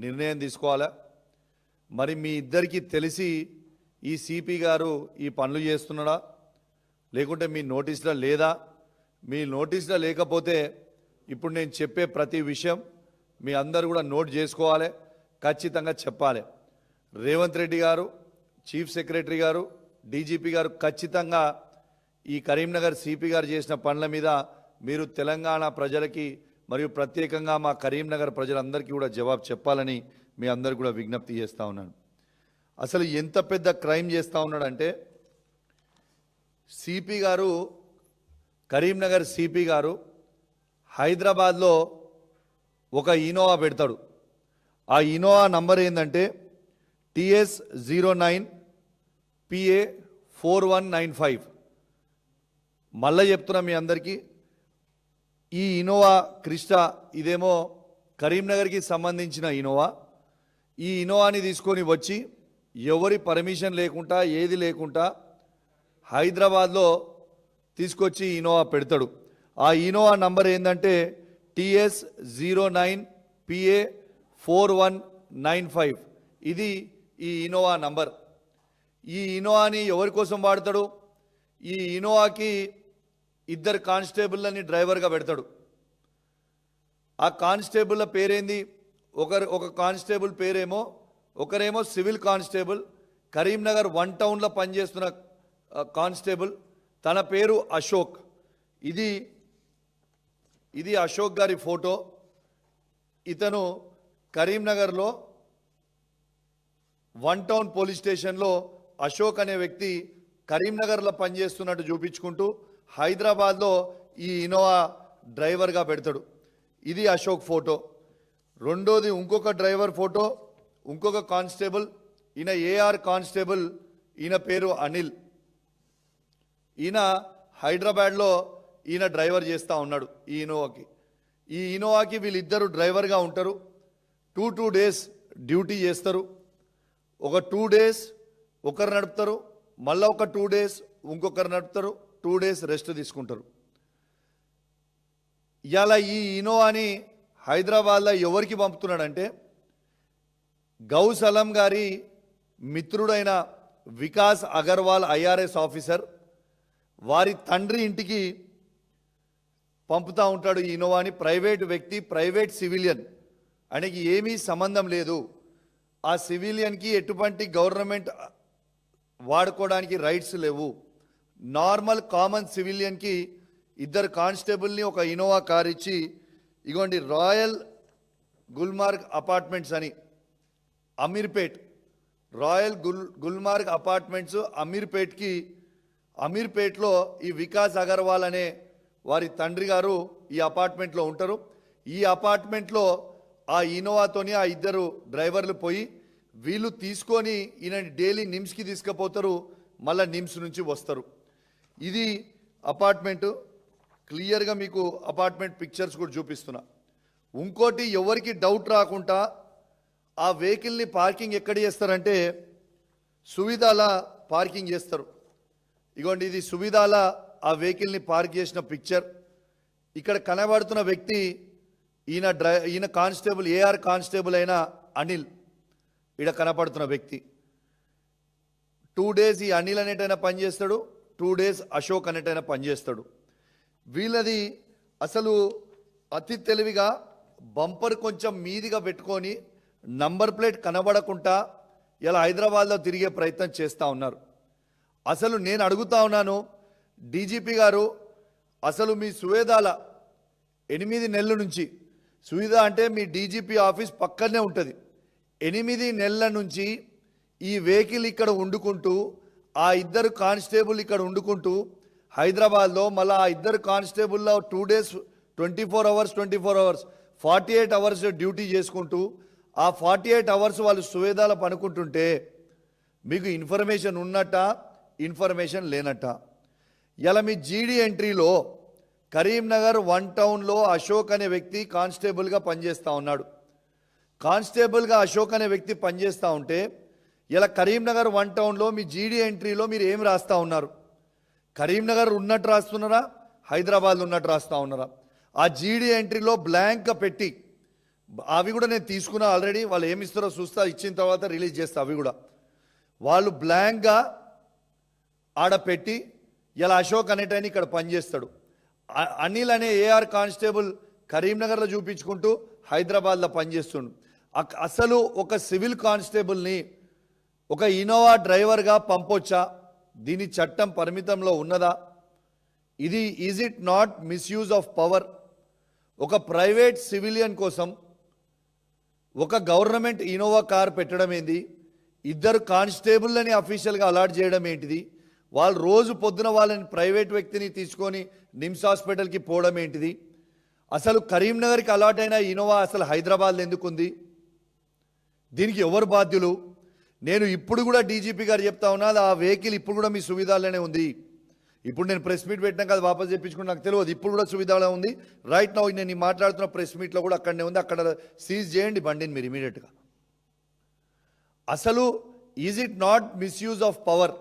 నిర్ణయం తీసుకోవాలా. మరి మీ ఇద్దరికి తెలిసి ఈ సిపి గారు ఈ పనులు చేస్తున్నాడా, లేకుంటే మీ నోటీసులో లేదా? మీ నోటీసులో లేకపోతే ఇప్పుడు నేను చెప్పే ప్రతి విషయం మీ అందరూ కూడా నోట్ చేసుకోవాలి, ఖచ్చితంగా చెప్పాలి. రేవంత్ రెడ్డి గారు, చీఫ్ సెక్రటరీ గారు, డీజీపీ గారు ఖచ్చితంగా ఈ కరీంనగర్ సిపి గారు చేసిన పనుల మీద మీరు తెలంగాణ ప్రజలకి మరియు ప్రత్యేకంగా మా కరీంనగర్ ప్రజలందరికీ కూడా జవాబు చెప్పాలని మీ అందరికీ కూడా విజ్ఞప్తి చేస్తూ ఉన్నాను. అసలు ఎంత పెద్ద క్రైమ్ చేస్తూ ఉన్నాడంటే సిపి గారు, కరీంనగర్ సిపి గారు హైదరాబాద్లో ఒక ఇనోవా పెడతాడు. ఆ ఇనోవా నంబర్ ఏంటంటే TS09PA4195. మళ్ళీ చెప్తున్నా మీ అందరికీ, ఈ ఇనోవా క్రిస్టా ఇదేమో కరీంనగర్కి సంబంధించిన ఇనోవా. ఈ ఇనోవాని తీసుకొని వచ్చి ఎవరి పర్మిషన్ లేకుండా ఏది లేకుండా హైదరాబాద్లో తీసుకొచ్చి ఇనోవా పెడతాడు. ఆ ఇనోవా నంబర్ ఏంటంటే TS09PA4195. ఇది ఈ ఇనోవా నంబర్. ఈ ఇనోవాని ఎవరి కోసం వాడతాడు? ఈ ఇనోవాకి ఇద్దరు కానిస్టేబుల్ని డ్రైవర్గా పెడతాడు. ఆ కానిస్టేబుల్ల పేరేంది? ఒక కానిస్టేబుల్ పేరేమో, ఒకరేమో సివిల్ కానిస్టేబుల్, కరీంనగర్ 1 టౌన్లో పనిచేస్తున్న కానిస్టేబుల్, తన పేరు అశోక్. ఇది అశోక్ గారి ఫోటో. ఇతను కరీంనగర్లో 1 టౌన్ పోలీస్ స్టేషన్లో అశోక్ అనే వ్యక్తి కరీంనగర్లో పనిచేస్తున్నట్టు చూపించుకుంటూ హైదరాబాద్లో ఈ ఇనోవా డ్రైవర్గా పెడతాడు. ఇది అశోక్ ఫోటో. రెండోది ఇంకొక డ్రైవర్ ఫోటో, ఇంకొక కానిస్టేబుల్, ఈయన ఏఆర్ కానిస్టేబుల్, ఈయన పేరు అనిల్. ఈయన హైదరాబాద్లో ఈయన డ్రైవర్ చేస్తూ ఉన్నాడు ఈ ఇనోవాకి. వీళ్ళిద్దరు డ్రైవర్గా ఉంటారు. 2 డేస్ డ్యూటీ చేస్తారు. ఒక 2 డేస్ ఒకరు నడుపుతారు, మళ్ళీ ఒక 2 డేస్ ఇంకొకరు నడుపుతారు, 2 డేస్ రెస్ట్ తీసుకుంటారు. ఇలా ఈ ఇనోవాని హైదరాబాద్లో ఎవరికి పంపుతున్నాడంటే గౌస్ అలం గారి మిత్రుడైన వికాస్ అగర్వాల్ ఐఆర్ఎస్ ఆఫీసర్, వారి తండ్రి ఇంటికి పంపుతూ ఉంటాడు ఈ ఇనోవాని. ప్రైవేట్ వ్యక్తి, ప్రైవేట్ సివిలియన్, ఆయనకి ఏమీ సంబంధం లేదు. ఆ సివిలియన్కి ఎటువంటి గవర్నమెంట్ వాడుకోవడానికి రైట్స్ లేవు. నార్మల్ కామన్ సివిలియన్కి ఇద్దరు కానిస్టేబుల్ని ఒక ఇనోవా కార్ ఇచ్చి, ఇగోండి రాయల్ గుల్మార్గ్ అపార్ట్మెంట్స్ అని అమీర్పేట్, రాయల్ గుల్మార్గ్ అపార్ట్మెంట్స్ అమీర్పేట్లో ఈ వికాస్ అగర్వాల్ అనే వారి తండ్రి గారు ఈ అపార్ట్మెంట్లో ఉంటారు. ఈ అపార్ట్మెంట్లో ఆ ఇనోవాతోని ఆ ఇద్దరు డ్రైవర్లు పోయి వీళ్ళు తీసుకొని ఈయన డైలీ నిమ్స్కి తీసుకుపోతారు, మళ్ళీ నిమ్స్ నుంచి వస్తారు. ఇది అపార్ట్మెంటు. క్లియర్గా మీకు అపార్ట్మెంట్ పిక్చర్స్ కూడా చూపిస్తున్నా. ఇంకోటి ఎవరికి డౌట్ రాకుండా ఆ వెహికల్ని పార్కింగ్ ఎక్కడ చేస్తారంటే సువిధాల పార్కింగ్ చేస్తారు. ఇగోండి ఇది సువిధాల ఆ వెహికల్ని పార్క్ చేసిన పిక్చర్. ఇక్కడ కనబడుతున్న వ్యక్తి ఈయన కానిస్టేబుల్, ఏఆర్ కానిస్టేబుల్ అయిన అనిల్ ఇక్కడ కనపడుతున్న వ్యక్తి. 2 డేస్ ఈ అనిల్ అనేటైనా పనిచేస్తాడు, 2 డేస్ అశోక్ అనేటైనా పనిచేస్తాడు. వీళ్ళది అసలు అతి తెలివిగా బంపర్ కొంచెం మీదిగా పెట్టుకొని నంబర్ ప్లేట్ కనబడకుండా ఇలా హైదరాబాద్లో తిరిగే ప్రయత్నం చేస్తూ ఉన్నారు. అసలు నేను అడుగుతా ఉన్నాను డీజీపీ గారు, అసలు మీ సువేదాల 8 నెలల నుంచి, సువేదా అంటే మీ డీజీపీ ఆఫీస్ పక్కనే ఉంటుంది, 8 నెలల నుంచి ఈ వెహికల్ ఇక్కడ వండుకుంటూ, ఆ ఇద్దరు కానిస్టేబుల్ ఇక్కడ వండుకుంటూ హైదరాబాద్లో మళ్ళీ ఆ ఇద్దరు కానిస్టేబుల్లో 2 డేస్ 24 అవర్స్ 48 అవర్స్ డ్యూటీ చేసుకుంటూ ఆ 48 అవర్స్ వాళ్ళు సువేదాల పనుకుంటుంటే మీకు ఇన్ఫర్మేషన్ ఉన్నట్ట, ఇన్ఫర్మేషన్ లేనట్ట. ఇలా మీ జీడీ ఎంట్రీలో కరీంనగర్ 1 టౌన్లో అశోక్ అనే వ్యక్తి కానిస్టేబుల్గా పనిచేస్తూ ఉన్నాడు. కానిస్టేబుల్గా అశోక్ అనే వ్యక్తి పనిచేస్తూ ఉంటే ఇలా కరీంనగర్ 1 టౌన్లో మీ జీడీ ఎంట్రీలో మీరు ఏం రాస్తూ ఉన్నారు? కరీంనగర్ ఉన్నట్టు రాస్తున్నారా, హైదరాబాద్ ఉన్నట్టు రాస్తూ ఉన్నారా? ఆ జీడీ ఎంట్రీలో బ్లాంక్ పెట్టి అవి కూడా నేను తీసుకున్నా ఆల్రెడీ. వాళ్ళు ఏమి ఇస్తారో చూస్తా, ఇచ్చిన తర్వాత రిలీజ్ చేస్తా. అవి కూడా వాళ్ళు బ్లాంక్గా ఆడ పెట్టి ఇలా అశోక్ అనేటని ఇక్కడ పనిచేస్తాడు. అనిల్ అనే ఏఆర్ కానిస్టేబుల్ కరీంనగర్లో చూపించుకుంటూ హైదరాబాద్లో పనిచేస్తుండు. అసలు ఒక సివిల్ కానిస్టేబుల్ని ఒక ఇన్నోవా డ్రైవర్గా పంపొచ్చా? దీని చట్టం పరిమితంలో ఉన్నదా? ఇది is it not misuse of power? ఒక ప్రైవేట్ సివిలియన్ కోసం ఒక గవర్నమెంట్ ఇన్నోవా కార్ పెట్టడం ఏంది? ఇద్దరు కానిస్టేబుల్ని అఫీషియల్గా అలాట్ చేయడం ఏంటిది? వాళ్ళు రోజు పొద్దున వాళ్ళని ప్రైవేట్ వ్యక్తిని తీసుకొని నిమ్స్ హాస్పిటల్కి పోవడం ఏంటిది? అసలు కరీంనగర్కి అలాట్ అయిన ఇన్నోవా అసలు హైదరాబాద్లో ఎందుకుంది? దీనికి ఎవరు బాధ్యులు? నేను ఇప్పుడు కూడా డీజీపీ గారు చెప్తా ఉన్నా, ఆ వెహికల్ ఇప్పుడు కూడా మీ సువిధాలోనే ఉంది. ఇప్పుడు నేను ప్రెస్ మీట్ పెట్టినాక అది వాపస్ తెప్పించుకుంటే నాకు తెలియదు. ఇప్పుడు కూడా సువిధాలో ఉంది. రైట్ నౌ నేను మాట్లాడుతున్న ప్రెస్ మీట్లో కూడా అక్కడనే ఉంది. అక్కడ సీజ్ చేయండి బండిని మీరు ఇమీడియట్గా. అసలు is it not misuse of power?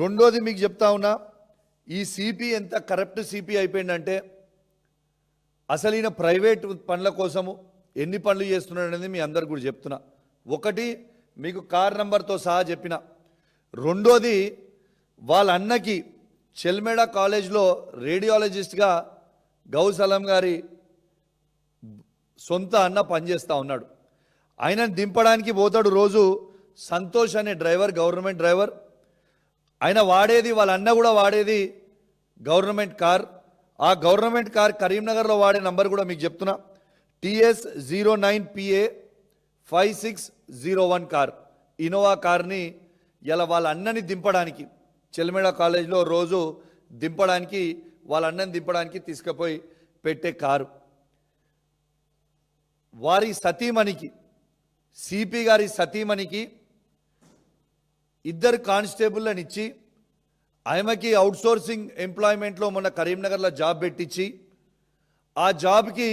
రెండోది మీకు చెప్తా ఉన్నా, ఈ సిపి ఎంత కరప్ట్ సిపి అయిపోయిందంటే, అసలు ఈయన ప్రైవేట్ పనుల కోసము ఎన్ని పనులు చేస్తున్నాడు అనేది మీ అందరు కూడా చెప్తున్నా. ఒకటి మీకు కార్ నంబర్తో సహా చెప్పిన. రెండోది వాళ్ళ అన్నకి చెల్మేడ కాలేజ్లో రేడియాలజిస్ట్గా గౌసలం గారి సొంత అన్న పనిచేస్తూ ఉన్నాడు. ఆయనను దింపడానికి పోతాడు రోజు సంతోష్ అనే డ్రైవర్, గవర్నమెంట్ డ్రైవర్. ఆయన వాడేది, వాళ్ళ అన్న కూడా వాడేది గవర్నమెంట్ కార్. ఆ గవర్నమెంట్ కార్ కరీంనగర్లో వాడే నంబర్ కూడా మీకు చెప్తున్నా, TS09PA 5601 కార్, ఇన్నోవా కార్ని ఇలా వాళ్ళ అన్నని దింపడానికి చెల్మేడ కాలేజ్లో రోజు దింపడానికి, వాళ్ళ అన్నని దింపడానికి తీసుకుపోయి పెట్టే కారు. వారి సతీమణికి, సిపి గారి సతీమణికి ఇద్దరు కానిస్టేబుల్ని ఇచ్చి ఆమెకి అవుట్సోర్సింగ్ ఎంప్లాయ్మెంట్లో మొన్న కరీంనగర్లో జాబ్ పెట్టించి, ఆ జాబ్కి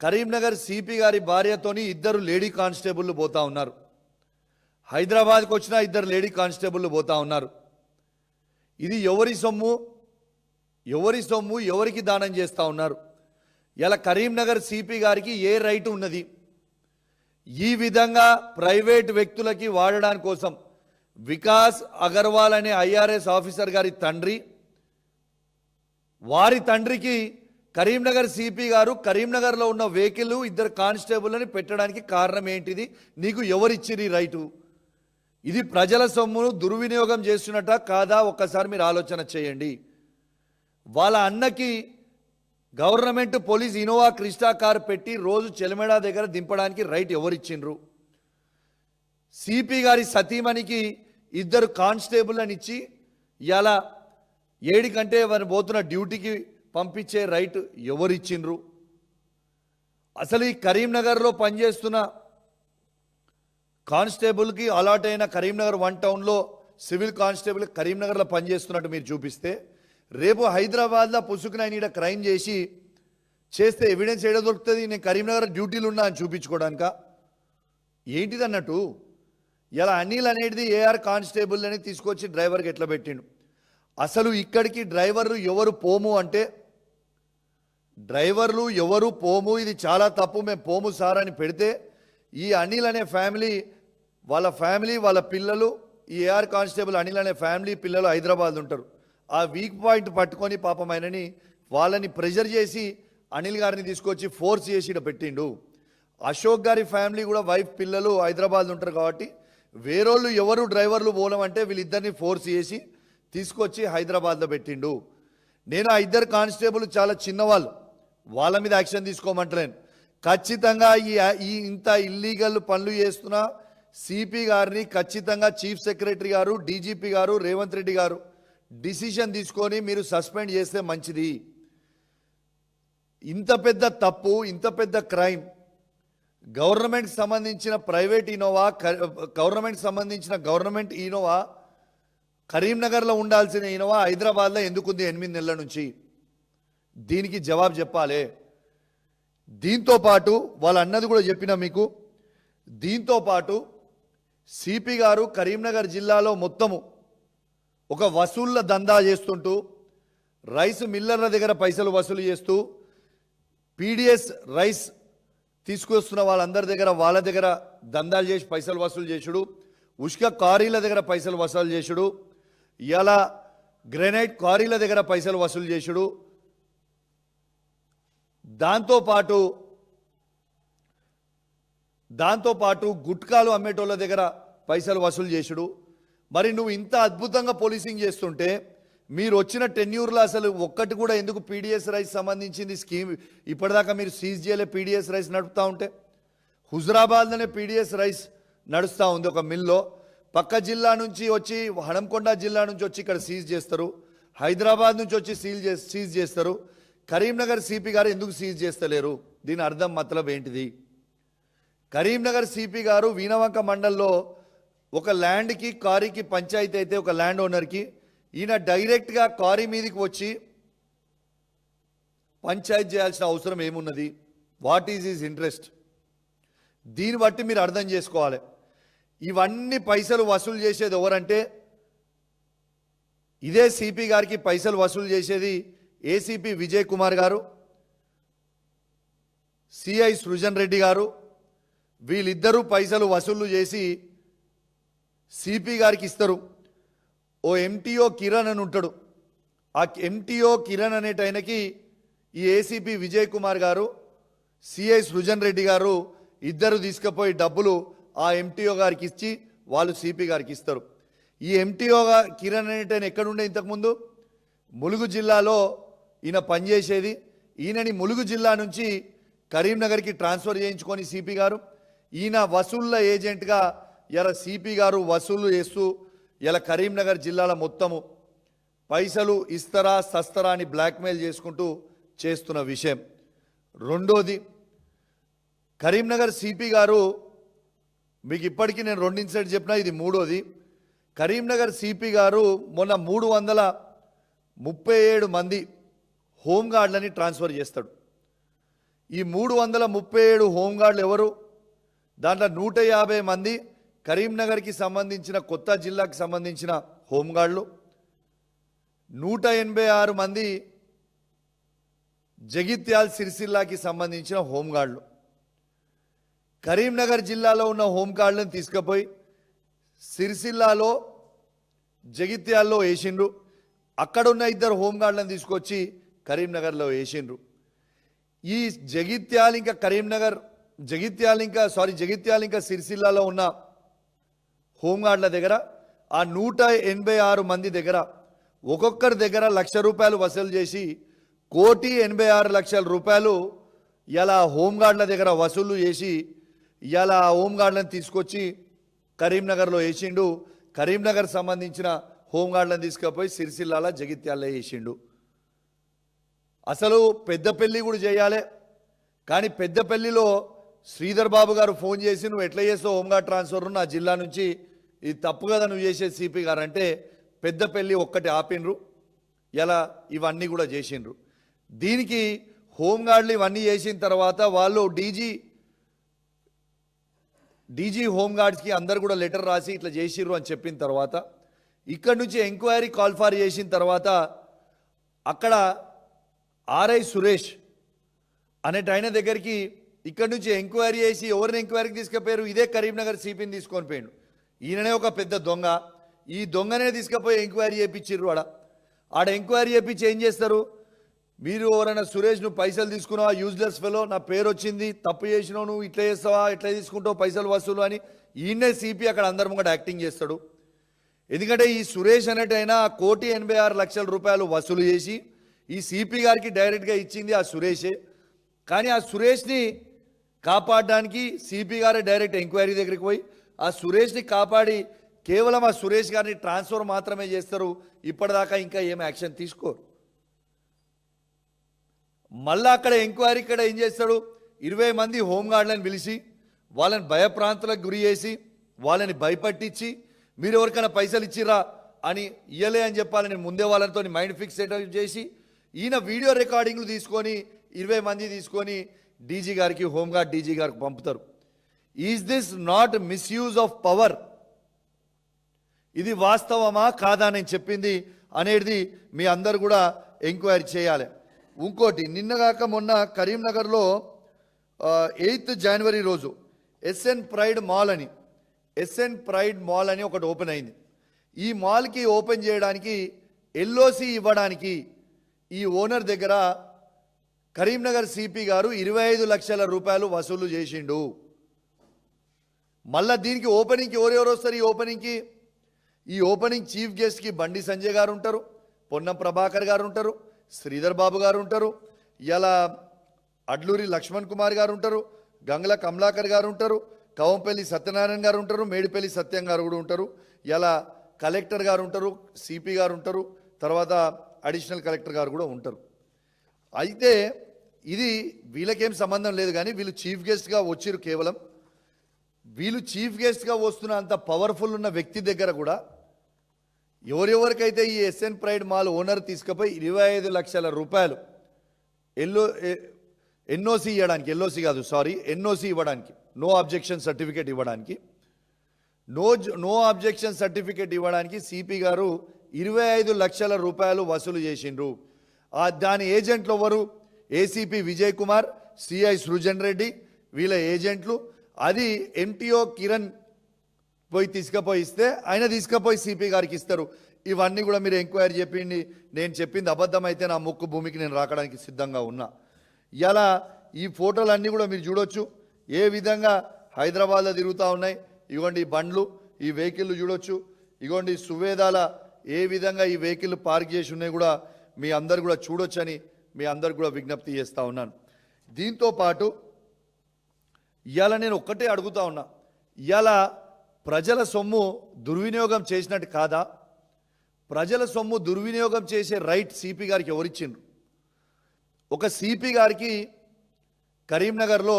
కరీంనగర్ సిపి గారి భార్యతోని ఇద్దరు లేడీ కానిస్టేబుళ్ళు పోతా ఉన్నారు. హైదరాబాద్కి వచ్చిన ఇద్దరు లేడీ కానిస్టేబుళ్ళు పోతా ఉన్నారు. ఇది ఎవరి సొమ్ము? ఎవరి సొమ్ము? ఎవరికి దానం చేస్తూ ఉన్నారు? ఇలా కరీంనగర్ సిపి గారికి ఏ రైట్ ఉన్నది? ఈ విధంగా ప్రైవేట్ వ్యక్తులకి వాడడానికి కోసం వికాస్ అగర్వాల్ అనే IRS ఆఫీసర్ గారి తండ్రి, వారి తండ్రికి కరీంనగర్ సిపి గారు కరీంనగర్లో ఉన్న వెహికల్ ఇద్దరు కానిస్టేబుల్ని పెట్టడానికి కారణం ఏంటిది? నీకు ఎవరిచ్చిరి రైటు? ఇది ప్రజల సొమ్మును దుర్వినియోగం చేస్తున్నట్ట కాదా? ఒక్కసారి మీరు ఆలోచన చేయండి. వాళ్ళ అన్నకి government police Innova Crysta car పెట్టి రోజు చెలమెడ దగ్గర దింపడానికి రైట్ ఎవరిచ్చిండ్రు? సిపి గారి సతీమణికి ఇద్దరు కానిస్టేబుల్ని ఇచ్చి ఇలా 7 గంటే వారిని పోతున్న డ్యూటీకి పంపించే రైట్ ఎవరిచ్చిండ్రు? అసలు ఈ కరీంనగర్లో పనిచేస్తున్న కానిస్టేబుల్కి అలాట్ అయిన కరీంనగర్ 1 టౌన్లో సివిల్ కానిస్టేబుల్ కరీంనగర్లో పనిచేస్తున్నట్టు మీరు చూపిస్తే, రేపు హైదరాబాద్లో పుసుకున ఈడ క్రైమ్ చేస్తే ఎవిడెన్స్ ఏడ దొరుకుతుంది? నేను కరీంనగర్ డ్యూటీలు ఉన్నా అని చూపించుకోవడానిక? ఏంటిది అన్నట్టు? ఇలా అనిల్ అనేది ఏఆర్ కానిస్టేబుల్ అని తీసుకొచ్చి డ్రైవర్కి ఎట్లా పెట్టిండు? అసలు ఇక్కడికి డ్రైవర్లు ఎవరు పోము అంటే, డ్రైవర్లు ఎవరు పోము, ఇది చాలా తప్పు, మేము పోము సార్ అని పెడితే, ఈ అనిల్ అనే ఫ్యామిలీ, వాళ్ళ పిల్లలు, ఈ ఏఆర్ కానిస్టేబుల్ అనిల్ అనే ఫ్యామిలీ పిల్లలు హైదరాబాద్ ఉంటారు. ఆ వీక్ పాయింట్ పట్టుకొని పాపం ఆయనని వాళ్ళని ప్రెషర్ చేసి అనిల్ గారిని తీసుకొచ్చి ఫోర్స్ చేసి ఇక్కడ పెట్టిండు. అశోక్ గారి ఫ్యామిలీ కూడా వైఫ్ పిల్లలు హైదరాబాద్ ఉంటారు కాబట్టి వేరోళ్ళు ఎవరు డ్రైవర్లు పోలమంటే వీళ్ళిద్దరిని ఫోర్స్ చేసి తీసుకొచ్చి హైదరాబాద్లో పెట్టిండు. నేను ఆ ఇద్దరు కానిస్టేబుల్ చాలా చిన్నవాళ్ళు, వాళ్ళ మీద యాక్షన్ తీసుకోమంటలేను. ఖచ్చితంగా ఈ ఇంత ఇల్లీగల్ పనులు చేస్తున్న సిపి గారిని ఖచ్చితంగా చీఫ్ సెక్రటరీ గారు, డీజీపీ గారు, రేవంత్ రెడ్డి గారు డిసిషన్ తీసుకొని మీరు సస్పెండ్ చేస్తే మంచిది. ఇంత పెద్ద తప్పు, ఇంత పెద్ద క్రైమ్, గవర్నమెంట్కి సంబంధించిన ప్రైవేట్ ఇన్నోవా, గవర్నమెంట్ ఇన్నోవా కరీంనగర్లో ఉండాల్సిన ఇన్నోవా హైదరాబాద్లో ఎందుకుంది 8 నెలల నుంచి? దీనికి జవాబు చెప్పాలి. దీంతో పాటు వాళ్ళ అన్నది కూడా చెప్పిన మీకు, దీంతో పాటు సిపి గారు కరీంనగర్ జిల్లాలో మొత్తము ఒక వసూళ్ల దందా చేస్తుంటూ, రైస్ మిల్లర్ల దగ్గర పైసలు వసూలు చేస్తూ, పీడిఎస్ రైస్ తీసుకొస్తున్న వాళ్ళ దగ్గర దందాలు చేసి పైసలు వసూలు చేసుడు, ఉష్క క్వారీల దగ్గర పైసలు వసూలు చేసుడు, ఇలా గ్రెనైట్ క్వారీల దగ్గర పైసలు వసూలు చేసుడు, దాంతోపాటు గుట్కాలు అమ్మేటోళ్ళ దగ్గర పైసలు వసూలు చేసుడు. మరి నువ్వు ఇంత అద్భుతంగా పోలీసింగ్ చేస్తుంటే మీరు వచ్చిన టెన్యూర్లో అసలు ఒక్కటి కూడా ఎందుకు పీడిఎస్ రైస్ సంబంధించింది స్కీమ్ ఇప్పటిదాకా మీరు సీజ్ చేయలే? పీడిఎస్ రైస్ నడుపుతూ ఉంటే హుజరాబాద్లోనే పీడిఎస్ రైస్ నడుస్తూ ఉంది ఒక మిల్లో. పక్క జిల్లా నుంచి వచ్చి హనంకొండ జిల్లా నుంచి వచ్చి ఇక్కడ సీజ్ చేస్తారు, హైదరాబాద్ నుంచి వచ్చి సీజ్ చేస్తారు. కరీంనగర్ సిపి గారు ఎందుకు సీజ్ చేస్తలేరు? దీని అర్థం మతలబ్ ఏంటిది? కరీంనగర్ సిపి గారు వీణవంక మండల్లో ఒక ల్యాండ్కి కారీకి పంచాయతీ అయితే ఒక ల్యాండ్ ఓనర్కి ఈయన డైరెక్ట్గా కారీ మీదకి వచ్చి పంచాయతీ చేయాల్సిన అవసరం ఏమున్నది? What is his interest? దీన్ని బట్టి మీరు అర్థం చేసుకోవాలి. ఇవన్నీ పైసలు వసూలు చేసేది ఎవరంటే ఇదే సిపి గారికి పైసలు వసూలు చేసేది ఏసీపీ విజయ్ కుమార్ గారు, సిఐ సృజన్ రెడ్డి గారు. వీళ్ళిద్దరూ పైసలు వసూలు చేసి సిపి గారికి ఇస్తారు. ఓ ఎంటీఓ కిరణ్ అని ఉంటాడు. ఆ ఎంటీఓ కిరణ్ అనేటైనకి ఈ ఏసీపీ విజయ్ కుమార్ గారు, సిఐ సృజన్ రెడ్డి గారు ఇద్దరు తీసుకుపోయి డబ్బులు ఆ ఎంటీఓ గారికి ఇచ్చి వాళ్ళు సిపి గారికి ఇస్తారు. ఈ ఎంటీఓ కిరణ్ అనేటైన ఎక్కడుండే ఇంతకుముందు? ములుగు జిల్లాలో ఈయన పనిచేసేది. ఈయనని ములుగు జిల్లా నుంచి కరీంనగర్కి ట్రాన్స్ఫర్ చేయించుకొని సిపి గారు, ఈయన వసూళ్ళ ఏజెంట్గా ఇలా సిపి గారు వసూలు చేస్తూ ఇలా కరీంనగర్ జిల్లాల మొత్తము పైసలు ఇస్తారా సస్తరా అని బ్లాక్మెయిల్ చేసుకుంటూ చేస్తున్న విషయం. రెండోది, కరీంనగర్ సిపి గారు మీకు ఇప్పటికీ నేను 2 ఇన్సిడెంట్ చెప్పినా, ఇది మూడోది. కరీంనగర్ సిపి గారు మొన్న 337 మంది హోంగార్డులని ట్రాన్స్ఫర్ చేస్తాడు. ఈ 337 హోంగార్డులు ఎవరు? దాంట్లో 150 మంది కరీంనగర్కి సంబంధించిన కొత్త జిల్లాకి సంబంధించిన హోంగార్డులు, 186 మంది జగిత్యాల్ సిరిసిల్లాకి సంబంధించిన హోంగార్డులు. కరీంనగర్ జిల్లాలో ఉన్న హోంగార్డులను తీసుకుపోయి సిరిసిల్లాలో జగిత్యాల్లో వేసిండ్రు. అక్కడున్న 2 హోంగార్డులను తీసుకొచ్చి కరీంనగర్లో వేసిండ్రు. ఈ జగిత్యాల్ ఇంకా సిరిసిల్లాలో ఉన్న హోంగార్డుల దగ్గర ఆ 186 మంది దగ్గర ఒక్కొక్కరి దగ్గర ₹1,00,000 వసూలు చేసి 1,86,00,000 రూపాయలు ఇలా హోంగార్డుల దగ్గర వసూలు చేసి ఇలా హోంగార్డులను తీసుకొచ్చి కరీంనగర్లో వేసిండు. కరీంనగర్ సంబంధించిన హోంగార్డులను తీసుకుపోయి సిరిసిల్లాల జగిత్యాల్లో వేసిండు. అసలు పెద్దపల్లి కూడా చేయాలి, కానీ పెద్దపల్లిలో శ్రీధర్ బాబు గారు ఫోన్ చేసి నువ్వు ఎట్లా చేస్తావు హోంగార్డ్ ట్రాన్స్ఫర్ నా జిల్లా నుంచి, ఇది తప్పు కదా నువ్వు చేసేది సిపి గారు అంటే పెద్దపల్లి ఒక్కటి ఆపినరు. ఇలా ఇవన్నీ కూడా చేసిండ్రు. దీనికి హోంగార్డులు ఇవన్నీ చేసిన తర్వాత వాళ్ళు డీజీ హోంగార్డ్స్కి అందరు కూడా లెటర్ రాసి ఇట్లా చేసిర్రు అని చెప్పిన తర్వాత ఇక్కడ నుంచి ఎంక్వైరీ కాల్ ఫార్ చేసిన తర్వాత అక్కడ ఆర్ఐ సురేష్ అనేటైన దగ్గరికి ఇక్కడ నుంచి ఎంక్వైరీ చేసి ఎవరిని ఎంక్వైరీకి తీసుకుపోయారు? ఇదే కరీంనగర్ సిపిని తీసుకొని పోయిండు. ఈయననే ఒక పెద్ద దొంగ. ఈ దొంగనే తీసుకుపోయి ఎంక్వైరీ చేయించిర్రు. ఆడ ఎంక్వైరీ చేయించి ఏం చేస్తారు? మీరు ఎవరైనా సురేష్ నువ్వు పైసలు తీసుకున్నావా, యూజ్లెస్ ఫెలో, నా పేరు వచ్చింది, తప్పు చేసినావు, నువ్వు ఇట్లా చేస్తావా, ఇట్లా తీసుకుంటావు పైసలు వసూలు అని ఈయనే సిపి అక్కడ అందరి ముంగట యాక్టింగ్ చేస్తాడు. ఎందుకంటే ఈ సురేష్ అనేటైనా 1,86,00,000 రూపాయలు వసూలు చేసి ఈ సిపి గారికి డైరెక్ట్గా ఇచ్చింది ఆ సురేషే. కానీ ఆ సురేష్ని కాపాడడానికి సిపి గారే డైరెక్ట్ ఎంక్వైరీ దగ్గరికి పోయి ఆ సురేష్ని కాపాడి కేవలం ఆ సురేష్ గారిని ట్రాన్స్ఫర్ మాత్రమే చేస్తారు. ఇప్పటిదాకా ఇంకా ఏం యాక్షన్ తీసుకోరు. మళ్ళా అక్కడ ఎంక్వైరీ ఇక్కడ ఏం చేస్తాడు? 20 మంది హోంగార్డులను పిలిచి వాళ్ళని భయప్రాంతాలకు గురి చేసి వాళ్ళని భయపట్టించి మీరు ఎవరికైనా పైసలు ఇచ్చిరా అని ఇయ్యలే అని చెప్పాలని ముందే వాళ్ళతో మైండ్ ఫిక్స్ చేసి ఈయన వీడియో రికార్డింగ్లు తీసుకొని 20 మంది తీసుకొని డీజీ గారికి, హోంగార్డ్ డీజీ గారికి పంపుతారు. Is this not misuse of power? ఇది వాస్తవమా కాదా నేను చెప్పింది అనేది మీ అందరు కూడా ఎంక్వైరీ చేయాలి. ఇంకోటి నిన్నగాక మొన్న కరీంనగర్లో 8 జనవరి రోజు ఎస్ఎన్ ప్రైడ్ మాల్ అని ఒకటి ఓపెన్ అయింది. ఈ మాల్కి ఓపెన్ చేయడానికి ఎల్ఓసి ఇవ్వడానికి ఈ ఓనర్ దగ్గర కరీంనగర్ సిపి గారు 25 లక్షల రూపాయలు వసూలు చేసిండు. మళ్ళా దీనికి ఓపెనింగ్కి ఎవరెవరు వస్తారు? ఈ ఓపెనింగ్ చీఫ్ గెస్ట్కి బండి సంజయ్ గారు ఉంటారు, పొన్నం ప్రభాకర్ గారు ఉంటారు, శ్రీధర్ బాబు గారు ఉంటారు, ఇలా అడ్లూరి లక్ష్మణ్ కుమార్ గారు ఉంటారు, గంగల కమలాకర్ గారు ఉంటారు, కవంపల్లి సత్యనారాయణ గారు ఉంటారు, మేడిపల్లి సత్యం గారు కూడా ఉంటారు, ఇలా కలెక్టర్ గారు ఉంటారు, సిపి గారు ఉంటారు, తర్వాత అడిషనల్ కలెక్టర్ గారు కూడా ఉంటారు. అయితే ఇది వీళ్ళకేం సంబంధం లేదు, కానీ వీళ్ళు చీఫ్ గెస్ట్గా వచ్చిరు. కేవలం వీళ్ళు చీఫ్ గెస్ట్గా వస్తున్న అంత పవర్ఫుల్ ఉన్న వ్యక్తి దగ్గర కూడా ఎవరెవరికైతే ఈ ఎస్ఎన్ ప్రైడ్ మాల్ ఓనర్ తీసుకుపోయి 25 లక్షల రూపాయలు ఎన్ఓసి ఇవ్వడానికి, నో ఆబ్జెక్షన్ సర్టిఫికేట్ ఇవ్వడానికి సిపి గారు 25 లక్షల రూపాయలు వసూలు చేసిండ్రు. దాని ఏజెంట్లు ఎవరు? ఏసీపీ విజయ్ కుమార్, సిఐ సృజన్ రెడ్డి, వీళ్ళ ఏజెంట్లు. అది ఎంటీఓ కిరణ్ తీసుకుపోయి ఇస్తే ఆయన తీసుకుపోయి సిపి గారికి ఇస్తారు. ఇవన్నీ కూడా మీరు ఎంక్వైరీ చెప్పింది, నేను చెప్పింది అబద్ధం అయితే నా ముక్కు భూమికి నేను రాకడానికి సిద్ధంగా ఉన్నా. ఇలా ఈ ఫోటోలు అన్నీ కూడా మీరు చూడొచ్చు ఏ విధంగా హైదరాబాద్లో తిరుగుతూ ఉన్నాయి. ఇగోండి ఈ బండ్లు, ఈ వెహికల్ చూడొచ్చు. ఇగోండి సువేదాల ఏ విధంగా ఈ వెహికల్ పార్క్ చేసి ఉన్నాయి కూడా మీ అందరు కూడా చూడొచ్చని మీ అందరు కూడా విజ్ఞప్తి చేస్తూ ఉన్నాను. దీంతో పాటు ఇవాళ నేను ఒక్కటే అడుగుతా ఉన్నా, ఇవాళ ప్రజల సొమ్ము దుర్వినియోగం చేసినట్టు కాదా? ప్రజల సొమ్ము దుర్వినియోగం చేసే రైట్ సిపి గారికి ఎవరిచ్చిండ్రు? ఒక సిపి గారికి కరీంనగర్లో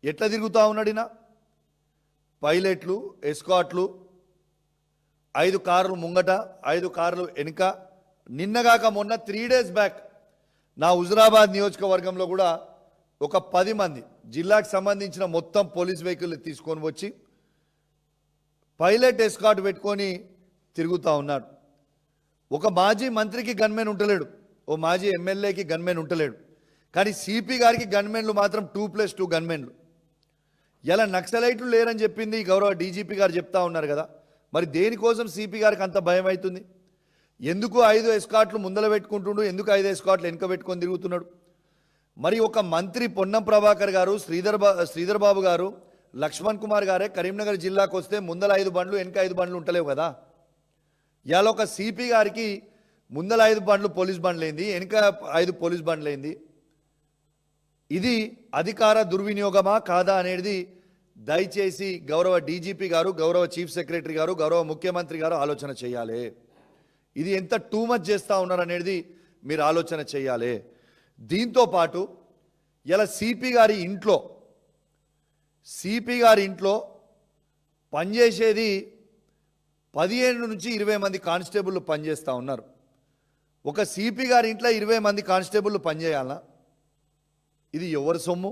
ఎట్లా తిరుగుతూ ఉన్నాడినా? పైలట్లు, ఎస్కాట్లు, 5 కార్లు ముంగట, 5 కార్లు వెనుక. నిన్నగాక మొన్న 3 డేస్ బ్యాక్ నా హుజురాబాద్ నియోజకవర్గంలో కూడా ఒక 10 మంది జిల్లాకు సంబంధించిన మొత్తం పోలీస్ వెహికల్ తీసుకొని వచ్చి పైలట్ ఎస్కాట్ పెట్టుకొని తిరుగుతూ ఉన్నాడు. ఒక మాజీ మంత్రికి గన్మెన్ ఉంటలేడు, ఓ మాజీ ఎమ్మెల్యేకి గన్మెన్ ఉంటలేడు, కానీ సిపి గారికి గన్మెన్లు మాత్రం 2+2 గన్మెన్లు. ఇలా నక్సలైట్లు లేరని చెప్పింది గౌరవ డీజీపీ గారు చెప్తా ఉన్నారు కదా, మరి దేనికోసం సిపి గారికి అంత భయం అవుతుంది? ఎందుకు 5 ఎస్కాట్లు ముందల పెట్టుకుంటుండు? ఎందుకు 5 ఎస్కాట్లు వెనుక పెట్టుకొని తిరుగుతున్నాడు? మరి ఒక మంత్రి పొన్నం ప్రభాకర్ గారు, శ్రీధర్ బాబు గారు, లక్ష్మణ్ కుమార్ గారే కరీంనగర్ జిల్లాకు వస్తే ముందల 5 బండ్లు వెనుక 5 బండ్లు ఉంటలేవు కదా. ఇవాళ ఒక సిపి గారికి ముందల 5 బండ్లు పోలీస్ బండ్లేంది, వెనుక 5 పోలీస్ బండ్లేంది? ఇది అధికార దుర్వినియోగమా కాదా అనేది దయచేసి గౌరవ డీజీపీ గారు, గౌరవ చీఫ్ సెక్రటరీ గారు, గౌరవ ముఖ్యమంత్రి గారు ఆలోచన చేయాలి. ఇది ఎంత టూ మచ్ చేస్తూ ఉన్నారనేది మీరు ఆలోచన చేయాలి. దీంతో పాటు ఇలా సిపి గారి ఇంట్లో పనిచేసేది 15 నుంచి 20 మంది కానిస్టేబుళ్ళు పనిచేస్తూ ఉన్నారు. ఒక సిపి గారి ఇంట్లో 20 మంది కానిస్టేబుళ్ళు పనిచేయాలా? ఇది ఎవరి సొమ్ము?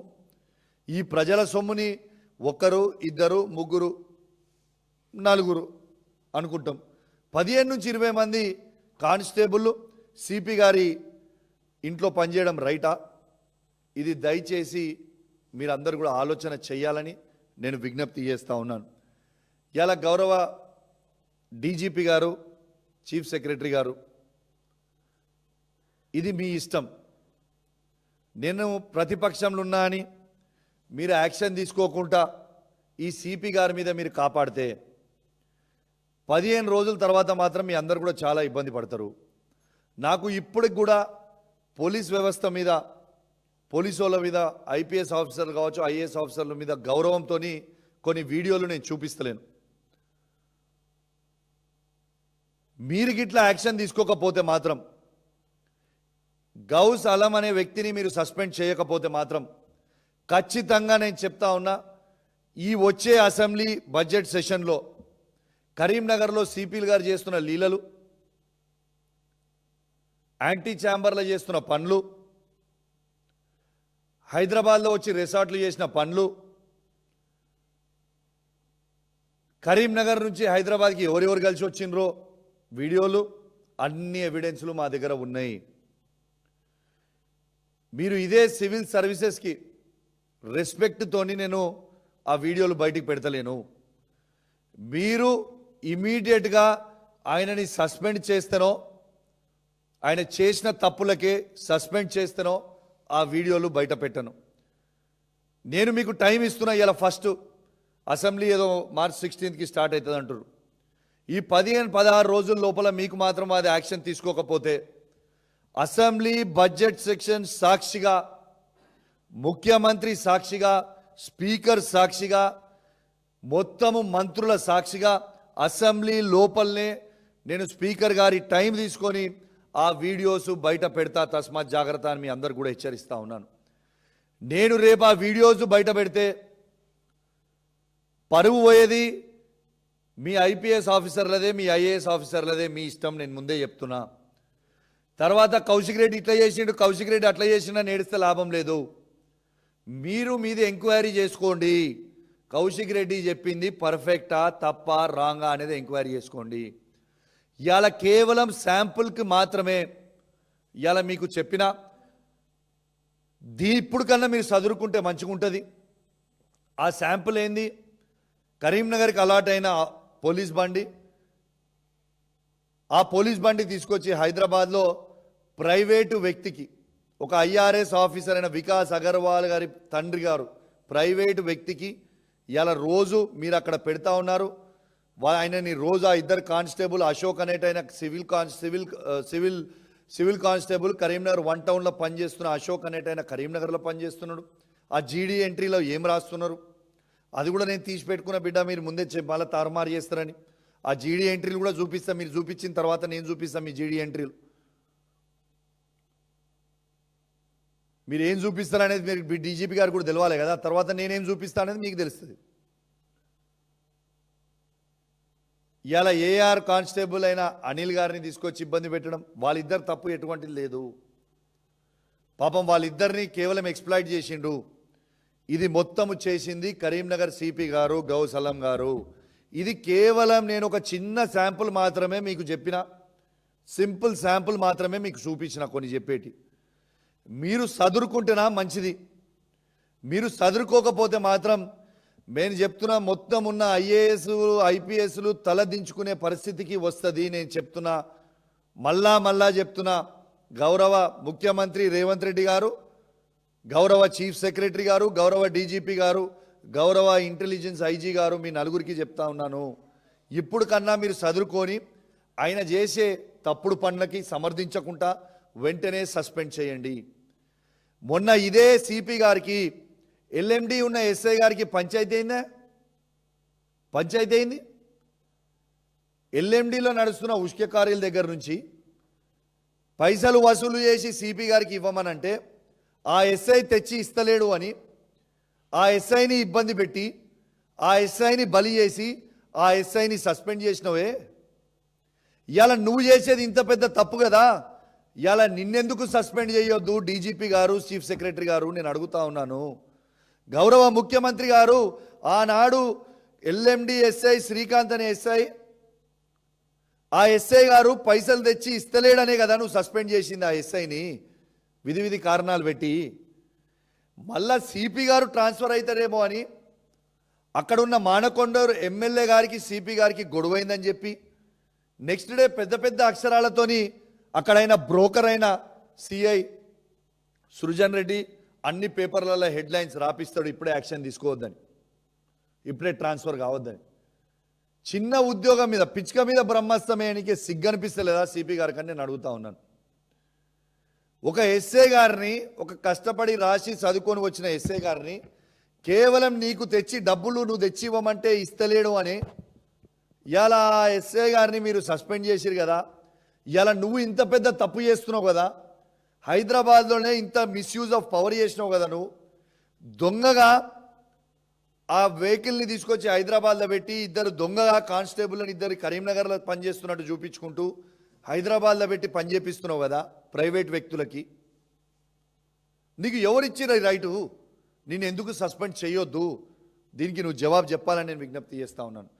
ఈ ప్రజల సొమ్ముని 1, 2, 3, 4 అనుకుంటాం. 15 నుంచి 20 మంది కానిస్టేబుళ్ళు సిపి గారి ఇంట్లో పనిచేయడం రైటా? ఇది దయచేసి మీరందరూ కూడా ఆలోచన చేయాలని నేను విజ్ఞప్తి చేస్తూ ఉన్నాను. ఇలా గౌరవ డీజీపీ గారు, చీఫ్ సెక్రటరీ గారు, ఇది మీ ఇష్టం. నేను ప్రతిపక్షంలో ఉన్నా అని మీరు యాక్షన్ తీసుకోకుండా ఈ సిపి గారి మీద మీరు కాపాడితే 15 రోజుల తర్వాత మాత్రం మీ అందరు కూడా చాలా ఇబ్బంది పడతారు. నాకు ఇప్పటికి కూడా పోలీస్ వ్యవస్థ మీద, పోలీసు వాళ్ళ మీద, ఐపీఎస్ ఆఫీసర్లు కావచ్చు, ఐఏఎస్ ఆఫీసర్ల మీద గౌరవంతో కొన్ని వీడియోలు నేను చూపిస్తలేను. మీరు గిట్లా యాక్షన్ తీసుకోకపోతే మాత్రం, గౌస్ అలం అనే వ్యక్తిని మీరు సస్పెండ్ చేయకపోతే మాత్రం ఖచ్చితంగా నేను చెప్తా ఉన్నా, ఈ వచ్చే అసెంబ్లీ బడ్జెట్ సెషన్లో కరీంనగర్లో సిపిలు గారు చేస్తున్న లీలలు, యాంటీ ఛాంబర్లో చేస్తున్న పనులు, హైదరాబాద్లో వచ్చి రిసార్ట్లు చేసిన పనులు, కరీంనగర్ నుంచి హైదరాబాద్కి ఎవరెవరు కలిసి వచ్చిండ్రో వీడియోలు, అన్ని ఎవిడెన్స్లు మా దగ్గర ఉన్నాయి. మీరు ఇదే సివిల్ సర్వీసెస్కి రెస్పెక్ట్ తోని నేను ఆ వీడియోలు బయటికి పెడతలేను. మీరు ఇమీడియట్గా ఆయనని సస్పెండ్ చేస్తేనో, ఆయన చేసిన తప్పులకే సస్పెండ్ చేస్తేనో ఆ వీడియోలు బయట పెట్టను. నేను మీకు టైం ఇస్తున్నా. ఇలా ఫస్ట్ అసెంబ్లీ ఏదో March 16కి స్టార్ట్ అవుతుంది అంటారు. ఈ 15-16 రోజుల లోపల మీకు మాత్రం అది యాక్షన్ తీసుకోకపోతే అసెంబ్లీ బడ్జెట్ సెక్షన్ సాక్షిగా, ముఖ్యమంత్రి సాక్షిగా, స్పీకర్ సాక్షిగా, మొత్తము మంత్రుల సాక్షిగా అసెంబ్లీ లోపలనే నేను స్పీకర్ గారి టైం తీసుకొని ఆ వీడియోస్ బయట పెడతా. తస్మాత్ జాగ్రత్త అని మీ అందరు కూడా హెచ్చరిస్తా ఉన్నాను. నేను రేపు ఆ వీడియోస్ బయట పెడితే పరువు పోయేది మీ ఐపీఎస్ ఆఫీసర్లదే, మీ ఐఏఎస్ ఆఫీసర్లదే. మీ ఇష్టం, నేను ముందే చెప్తున్నా. తర్వాత కౌశిక్ రెడ్డి ఇట్లా చేసిండు, కౌశిక్ రెడ్డి అట్లా చేసినా నేడిస్తే లాభం లేదు. మీరు మీద ఎంక్వైరీ చేసుకోండి. కౌశిక్ రెడ్డి చెప్పింది పర్ఫెక్టా తప్పా రాంగా అనేది ఎంక్వైరీ చేసుకోండి. ఇవాళ కేవలం శాంపుల్కి మాత్రమే ఇవాళ మీకు చెప్పిన ఇప్పుడు కన్నా మీరు చదువుకుంటే మంచిగా ఉంటుంది. ఆ శాంపుల్ ఏంది? కరీంనగర్కి అలాట్ అయిన పోలీస్ బండి, ఆ పోలీస్ బండి తీసుకొచ్చి హైదరాబాద్లో ప్రైవేటు వ్యక్తికి, ఒక ఐఆర్ఎస్ ఆఫీసర్ అయిన వికాస్ అగర్వాల్ గారి తండ్రి గారు ప్రైవేటు వ్యక్తికి ఇలా రోజు మీరు అక్కడ పెడతా ఉన్నారు. ఆయనని రోజు ఆ ఇద్దరు కానిస్టేబుల్, అశోక్ అనేటైన సివిల్ కానిస్టేబుల్ కరీంనగర్ 1 టౌన్లో పనిచేస్తున్న అశోక్ అనేటైన కరీంనగర్లో పనిచేస్తున్నాడు. ఆ జీడీ ఎంట్రీలో ఏం రాస్తున్నారు అది కూడా నేను తీసి పెట్టుకున్న బిడ్డ. మీరు ముందే మళ్ళీ తారుమారు చేస్తారని ఆ జీడీ ఎంట్రీలు కూడా చూపిస్తా. మీరు చూపించిన తర్వాత నేను చూపిస్తాను మీ జీడీ ఎంట్రీలు. మీరు ఏం చూపిస్తారనేది మీరు డీజీపీ గారు కూడా తెలవాలి కదా. తర్వాత నేనేం చూపిస్తా అనేది మీకు తెలుస్తుంది. ఇలా ఏఆర్ కానిస్టేబుల్ అయిన అనిల్ గారిని తీసుకొచ్చి ఇబ్బంది పెట్టడం, వాళ్ళిద్దరు తప్పు ఎటువంటిది లేదు. పాపం వాళ్ళిద్దరిని కేవలం ఎక్స్ప్లాయిట్ చేసిండు. ఇది మొత్తము చేసింది కరీంనగర్ సిపి గారు, గౌసలం గారు. ఇది కేవలం నేను ఒక చిన్న శాంపుల్ మాత్రమే మీకు చెప్పిన, సింపుల్ శాంపుల్ మాత్రమే మీకు చూపించిన. కొన్ని చెప్పేటి మీరు చదువుకుంటేనా మంచిది. మీరు చదువుకోకపోతే మాత్రం నేను చెప్తున్నా మొత్తం ఉన్న ఐఏఎస్లు ఐపీఎస్లు తలదించుకునే పరిస్థితికి వస్తుంది. నేను చెప్తున్నా, మళ్ళా చెప్తున్నా. గౌరవ ముఖ్యమంత్రి రేవంత్ రెడ్డి గారు, గౌరవ చీఫ్ సెక్రటరీ గారు, గౌరవ డీజీపీ గారు, గౌరవ ఇంటెలిజెన్స్ ఐజీ గారు, మీ నలుగురికి చెప్తా ఉన్నాను. ఇప్పుడు కన్నా మీరు చదువుకొని ఆయన చేసే తప్పుడు పనులకి సమర్థించకుండా వెంటనే సస్పెండ్ చేయండి. మొన్న ఇదే సిపి గారికి, ఎల్ఎండి ఉన్న ఎస్ఐ గారికి పంచాయతీ అయిందా? పంచాయతీ అయింది. ఎల్ఎండిలో నడుస్తున్న ఉష్క కార్యాల దగ్గర నుంచి పైసలు వసూలు చేసి సిపి గారికి ఇవ్వమనంటే ఆ ఎస్ఐ తెచ్చి ఇస్తలేడు అని ఆ ఎస్ఐని ఇబ్బంది పెట్టి ఆ ఎస్ఐని బలి చేసి ఆ ఎస్ఐని సస్పెండ్ చేసినవే. ఇవాళ నువ్వు చేసేది ఇంత పెద్ద తప్పు కదా. ఇవాళ నిన్నెందుకు సస్పెండ్ చేయొద్దు డీజీపీ గారు, చీఫ్ సెక్రటరీ గారు? నేను అడుగుతా ఉన్నాను. గౌరవ ముఖ్యమంత్రి గారు ఆనాడు ఎల్ఎండి ఎస్ఐ శ్రీకాంత్ అనే ఎస్ఐ, ఆ ఎస్ఐ గారు పైసలు తెచ్చి ఇస్తలేడనే కదా నువ్వు సస్పెండ్ చేసింది ఆ ఎస్ఐని విధి కారణాలు పెట్టి. మళ్ళా సిపి గారు ట్రాన్స్ఫర్ అవుతారేమో అని అక్కడున్న మానకొండూరు ఎమ్మెల్యే గారికి సిపి గారికి గొడవైందని చెప్పి నెక్స్ట్ డే పెద్ద అక్షరాలతోని అక్కడైన బ్రోకర్ అయిన సిఐ సృజన్ రెడ్డి అన్ని పేపర్లలో హెడ్లైన్స్ రాపిస్తాడు, ఇప్పుడే యాక్షన్ తీసుకోవద్దని, ఇప్పుడే ట్రాన్స్ఫర్ కావద్దని. చిన్న ఉద్యోగం మీద పిచ్చుక మీద బ్రహ్మాస్త్రమేయడానికి సిగ్గనిపిస్తలేదా సిపి గారికి అని నేను అడుగుతా ఉన్నాను. ఒక ఎస్ఏ గారిని, ఒక కష్టపడి రాసి చదువుకొని వచ్చిన ఎస్ఏ గారిని కేవలం నీకు తెచ్చి డబ్బులు నువ్వు తెచ్చి ఇవ్వమంటే ఇస్తలేడు అని ఇలా ఎస్ఏ గారిని మీరు సస్పెండ్ చేసిరు కదా. ఇలా నువ్వు ఇంత పెద్ద తప్పు చేస్తున్నావు కదా. హైదరాబాద్లోనే ఇంత మిస్యూజ్ ఆఫ్ పవర్ చేసినావు కదా. నువ్వు దొంగగా ఆ వెహికల్ని తీసుకొచ్చి హైదరాబాద్లో పెట్టి ఇద్దరు దొంగగా కానిస్టేబుల్ని ఇద్దరు కరీంనగర్లో పనిచేస్తున్నట్టు చూపించుకుంటూ హైదరాబాద్లో పెట్టి పని చేపిస్తున్నావు కదా ప్రైవేట్ వ్యక్తులకి. నీకు ఎవరిచ్చిన రైటు? నేను ఎందుకు సస్పెండ్ చేయొద్దు? దీనికి నువ్వు జవాబు చెప్పాలని నేను విజ్ఞప్తి చేస్తూ ఉన్నాను.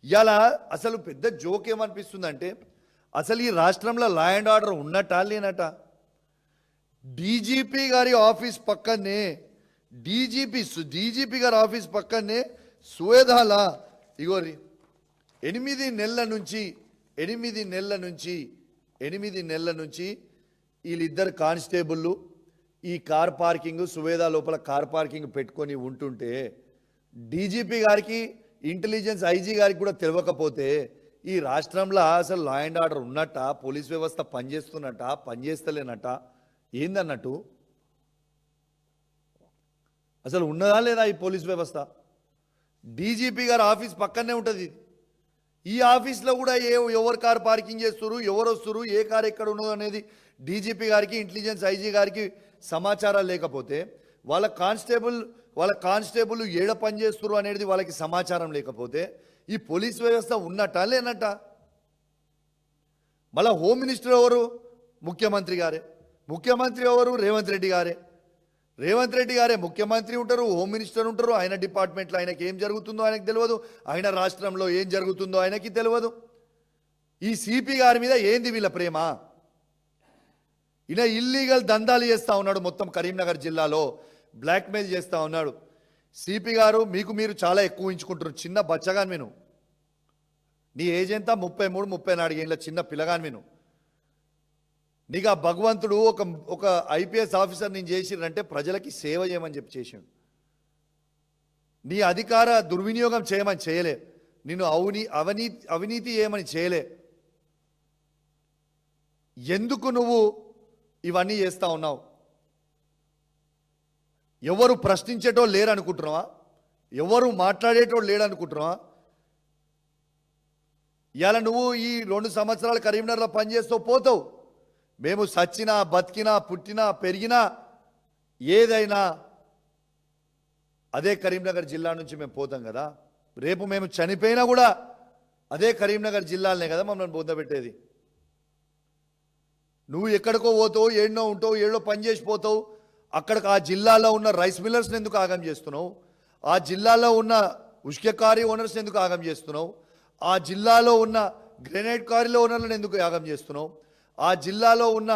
ఇవాళ అసలు పెద్ద జోక్ ఏమనిపిస్తుందంటే, అసలు ఈ రాష్ట్రంలో లా అండ్ ఆర్డర్ ఉన్నట్టా లేనట? డీజీపీ గారి ఆఫీస్ పక్కనే డీజీపీ గారి ఆఫీస్ పక్కనే సువేదాల ఇగోరి 8 నెలల నుంచి వీళ్ళిద్దరు కానిస్టేబుళ్ళు ఈ కార్ పార్కింగ్ సువేదా లోపల కార్ పార్కింగ్ పెట్టుకొని ఉంటుంటే డీజీపీ గారికి ఇంటెలిజెన్స్ ఐజీ గారికి కూడా తెలియకపోతే ఈ రాష్ట్రంలో అసలు లా అండ్ ఆర్డర్ ఉన్నట్ట, పోలీస్ వ్యవస్థ పనిచేస్తున్నట్ట, పనిచేస్తలేనట్ట, ఏందన్నట్టు? అసలు ఉన్నదా లేదా ఈ పోలీస్ వ్యవస్థ? డీజీపీ గారి ఆఫీస్ పక్కనే ఉంటుంది. ఈ ఆఫీస్లో కూడా ఎవరు కారు పార్కింగ్ చేస్తున్నారు, ఎవరు వస్తున్నారు, ఏ కారు ఎక్కడ ఉన్నదో అనేది డీజీపీ గారికి ఇంటెలిజెన్స్ ఐజీ గారికి సమాచారాలు లేకపోతే వాళ్ళ కానిస్టేబుల్ ఏడ పనిచేస్తున్నారు అనేది వాళ్ళకి సమాచారం లేకపోతే ఈ పోలీస్ వ్యవస్థ ఉన్నట్ట లేనట్ట? మళ్ళా హోమ్ మినిస్టర్ ఎవరు? ముఖ్యమంత్రి గారే. ముఖ్యమంత్రి ఎవరు? రేవంత్ రెడ్డి గారే ముఖ్యమంత్రి ఉంటారు, హోమ్ మినిస్టర్ ఉంటారు. ఆయన డిపార్ట్మెంట్లో ఆయనకి ఏం జరుగుతుందో ఆయనకు తెలియదు, ఆయన రాష్ట్రంలో ఏం జరుగుతుందో ఆయనకి తెలియదు. ఈ సిపి గారి మీద ఏంది వీళ్ళ ప్రేమ? ఈయన ఇల్లీగల్ దందాలు చేస్తూ ఉన్నాడు, మొత్తం కరీంనగర్ జిల్లాలో బ్లాక్మెయిల్ చేస్తూ ఉన్నాడు. సిపి గారు మీరు చాలా ఎక్కువ ఉంచుకుంటున్నారు. చిన్న బచ్చగాని విను, నీ ఏజ్ ఎంత? 33-34 ఏళ్ళ చిన్న పిల్లగాని విను. నీకు ఆ భగవంతుడు ఒక ఐపీఎస్ ఆఫీసర్ నేను చేసిరంటే ప్రజలకి సేవ చేయమని చెప్పి చేసాడు. నీ అధికార దుర్వినియోగం చేయమని చేయలే, నిన్ను అవినీతి చేయమని చేయలే. ఎందుకు నువ్వు ఇవన్నీ చేస్తూ ఉన్నావు? ఎవరు ప్రశ్నించేటోళ్ళు లేరు అనుకుంటున్నావా? ఎవరు మాట్లాడేటోళ్ళు లేడు అనుకుంటున్నావా? ఇవాళ నువ్వు ఈ 2 సంవత్సరాలు కరీంనగర్లో పనిచేస్తూ పోతావు. మేము సచ్చినా, బతికినా, పుట్టినా, పెరిగినా ఏదైనా అదే కరీంనగర్ జిల్లా నుంచి మేము పోతాం కదా. రేపు మేము చనిపోయినా కూడా అదే కరీంనగర్ జిల్లాలనే కదా మమ్మల్ని బొందబెట్టేది. నువ్వు ఎక్కడికో పోతావు, ఏడనో ఉంటావు, ఏడో పని చేసిపోతావు. అక్కడికి ఆ జిల్లాలో ఉన్న రైస్ మిల్లర్స్ని ఎందుకు ఆగం చేస్తున్నావు? ఆ జిల్లాలో ఉన్న ఉష్క కారీ ఓనర్స్ని ఎందుకు ఆగం చేస్తున్నావు? ఆ జిల్లాలో ఉన్న గ్రెనైట్ కారీలో ఓనర్లను ఎందుకు ఆగం చేస్తున్నావు? ఆ జిల్లాలో ఉన్న